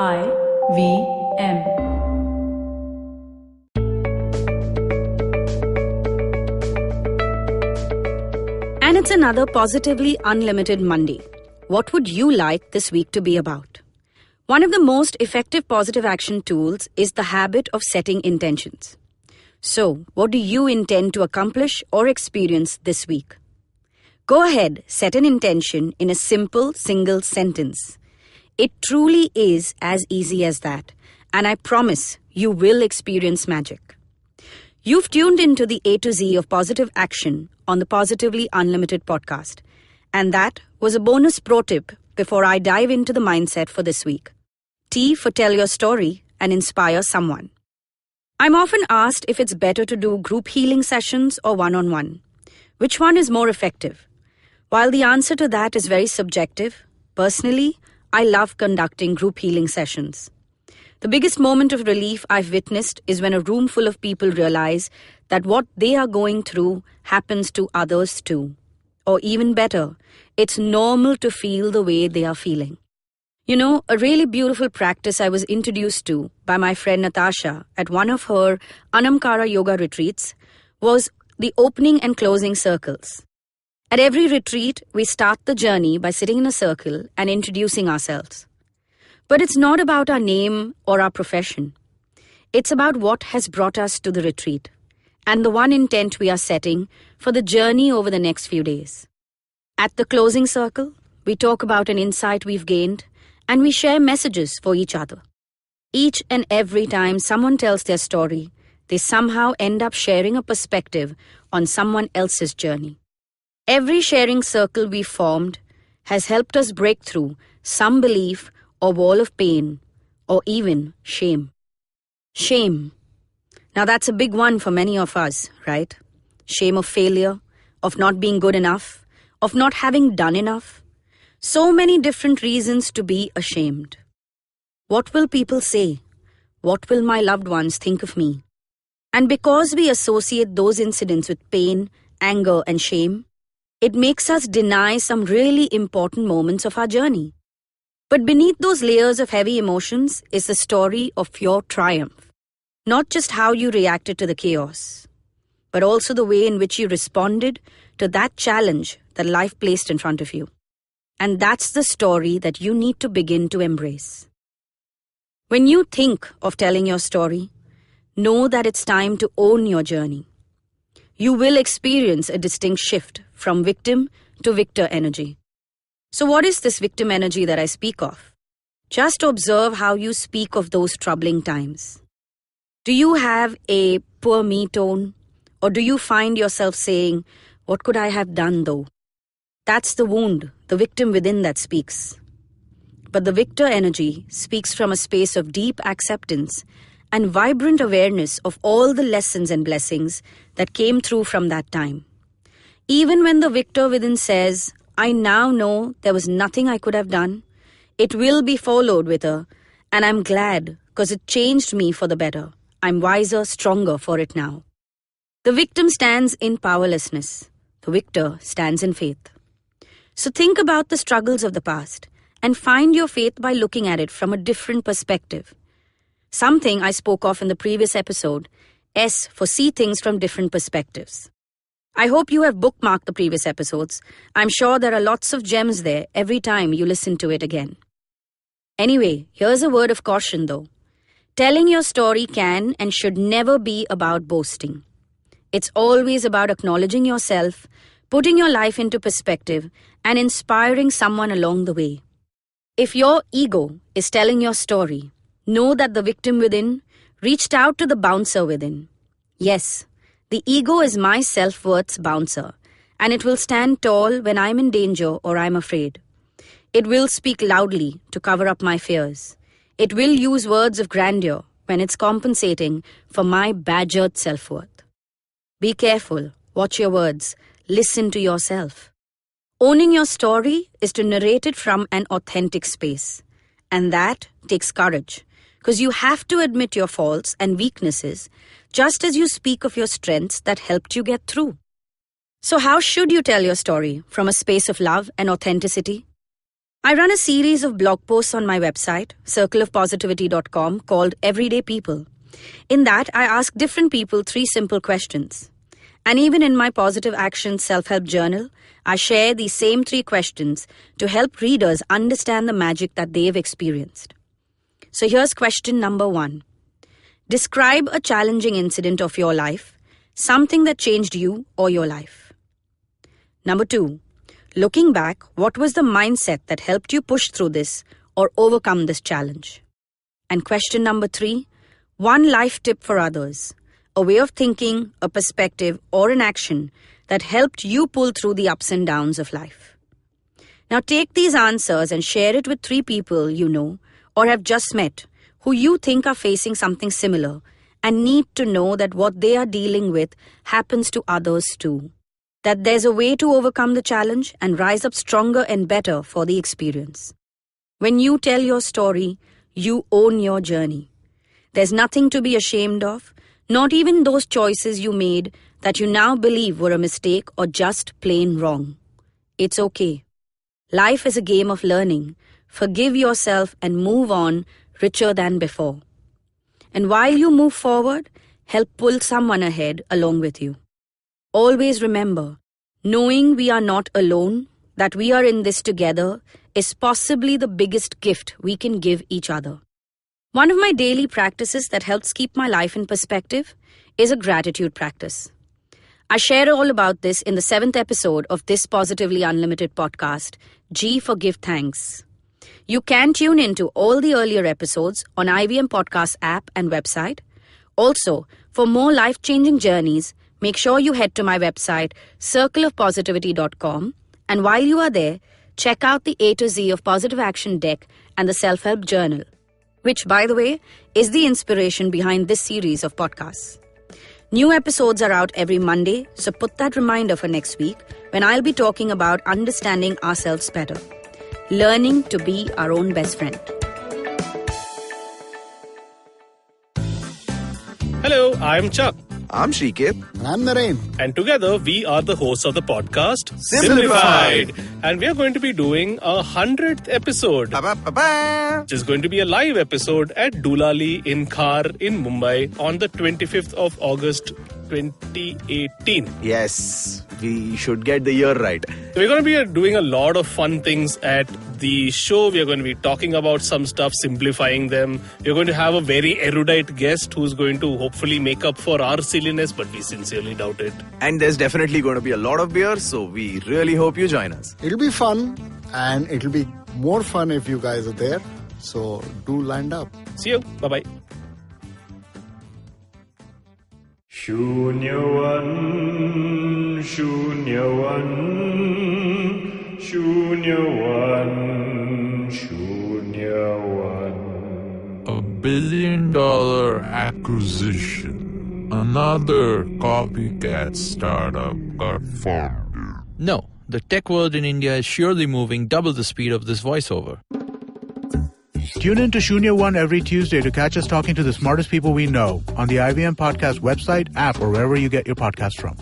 IVM. And it's another Positively Unlimited Monday. What would you like this week to be about? One of the most effective positive action tools is the habit of setting intentions. So, what do you intend to accomplish or experience this week? Go ahead, set an intention in a simple single sentence. It truly is as easy as that, and I promise you will experience magic. You've tuned into the A to Z of positive action on the Positively Unlimited podcast, and that was a bonus pro tip before I dive into the mindset for this week. T for tell your story and inspire someone. I'm often asked if it's better to do group healing sessions or one-on-one. Which one is more effective? While the answer to that is very subjective, personally, I love conducting group healing sessions. The biggest moment of relief I've witnessed is when a room full of people realize that what they are going through happens to others too. Or even better, it's normal to feel the way they are feeling. You know, a really beautiful practice I was introduced to by my friend Natasha at one of her Anamkara yoga retreats was the opening and closing circles. At every retreat, we start the journey by sitting in a circle and introducing ourselves. But it's not about our name or our profession. It's about what has brought us to the retreat and the one intent we are setting for the journey over the next few days. At the closing circle, we talk about an insight we've gained and we share messages for each other. Each and every time someone tells their story, they somehow end up sharing a perspective on someone else's journey. Every sharing circle we formed has helped us break through some belief or wall of pain or even shame. Shame. Now that's a big one for many of us, right? Shame of failure, of not being good enough, of not having done enough. So many different reasons to be ashamed. What will people say? What will my loved ones think of me? And because we associate those incidents with pain, anger, and shame, it makes us deny some really important moments of our journey. But beneath those layers of heavy emotions is the story of your triumph. Not just how you reacted to the chaos, but also the way in which you responded to that challenge that life placed in front of you. And that's the story that you need to begin to embrace. When you think of telling your story, know that it's time to own your journey. You will experience a distinct shift from victim to victor energy. So what is this victim energy that I speak of? Just observe how you speak of those troubling times. Do you have a poor me tone? Or do you find yourself saying, what could I have done though? That's the wound, the victim within that speaks. But the victor energy speaks from a space of deep acceptance and vibrant awareness of all the lessons and blessings that came through from that time. Even when the victor within says, I now know there was nothing I could have done, it will be followed with a, and I'm glad because it changed me for the better. I'm wiser, stronger for it now. The victim stands in powerlessness. The victor stands in faith. So think about the struggles of the past and find your faith by looking at it from a different perspective. Something I spoke of in the previous episode, S for see things from different perspectives. I hope you have bookmarked the previous episodes. I'm sure there are lots of gems there every time you listen to it again. Anyway, here's a word of caution though. Telling your story can and should never be about boasting. It's always about acknowledging yourself, putting your life into perspective, and inspiring someone along the way. If your ego is telling your story, know that the victim within reached out to the bouncer within. Yes, the ego is my self-worth's bouncer, and it will stand tall when I'm in danger or I'm afraid. It will speak loudly to cover up my fears. It will use words of grandeur when it's compensating for my badgered self-worth. Be careful, watch your words, listen to yourself. Owning your story is to narrate it from an authentic space. And that takes courage, because you have to admit your faults and weaknesses just as you speak of your strengths that helped you get through. So how should you tell your story from a space of love and authenticity? I run a series of blog posts on my website, circleofpositivity.com, called Everyday People. In that, I ask different people 3 simple questions. And even in my Positive Action self-help journal, I share these same 3 questions to help readers understand the magic that they've experienced. So here's question number 1. Describe a challenging incident of your life, something that changed you or your life. Number 2. Looking back, what was the mindset that helped you push through this or overcome this challenge? And question number 3. One life tip for others, a way of thinking, a perspective, or an action that helped you pull through the ups and downs of life. Now take these answers and share it with 3 people you know or have just met who you think are facing something similar and need to know that what they are dealing with happens to others too. That there's a way to overcome the challenge and rise up stronger and better for the experience. When you tell your story, you own your journey. There's nothing to be ashamed of, not even those choices you made that you now believe were a mistake or just plain wrong. It's okay. Life is a game of learning. Forgive yourself and move on richer than before. And while you move forward, help pull someone ahead along with you. Always remember, knowing we are not alone, that we are in this together, is possibly the biggest gift we can give each other. One of my daily practices that helps keep my life in perspective is a gratitude practice. I share all about this in the 7th episode of this Positively Unlimited podcast, G for Give Thanks. You can tune into all the earlier episodes on IVM Podcast app and website. Also, for more life-changing journeys, make sure you head to my website, circleofpositivity.com, and while you are there, check out the A to Z of Positive Action deck and the Self-Help Journal, which, by the way, is the inspiration behind this series of podcasts. New episodes are out every Monday, so put that reminder for next week when I'll be talking about understanding ourselves better, learning to be our own best friend. Hello, I'm Chuck. I'm Shrikip. And I'm Naren. And together we are the hosts of the podcast Simplified. And we are going to be doing a 100th episode. Which is going to be a live episode at Doolali in Khar in Mumbai on the 25th of August 2018. Yes, we should get the year right. So we're going to be doing a lot of fun things at the show. We are going to be talking about some stuff, simplifying them. We're going to have a very erudite guest who's going to hopefully make up for our silliness, but we sincerely doubt it. And there's definitely going to be a lot of beer, so we really hope you join us. It'll be fun, and it'll be more fun if you guys are there. So do land up. See you. Bye-bye. Shunyavan, Shunyavan, Shunyavan, Shunyavan. $1 billion acquisition. Another copycat startup got formed. No, the tech world in India is surely moving double the speed of this voiceover. Tune in to Shunya One every Tuesday to catch us talking to the smartest people we know on the IVM Podcast website, app, or wherever you get your podcasts from.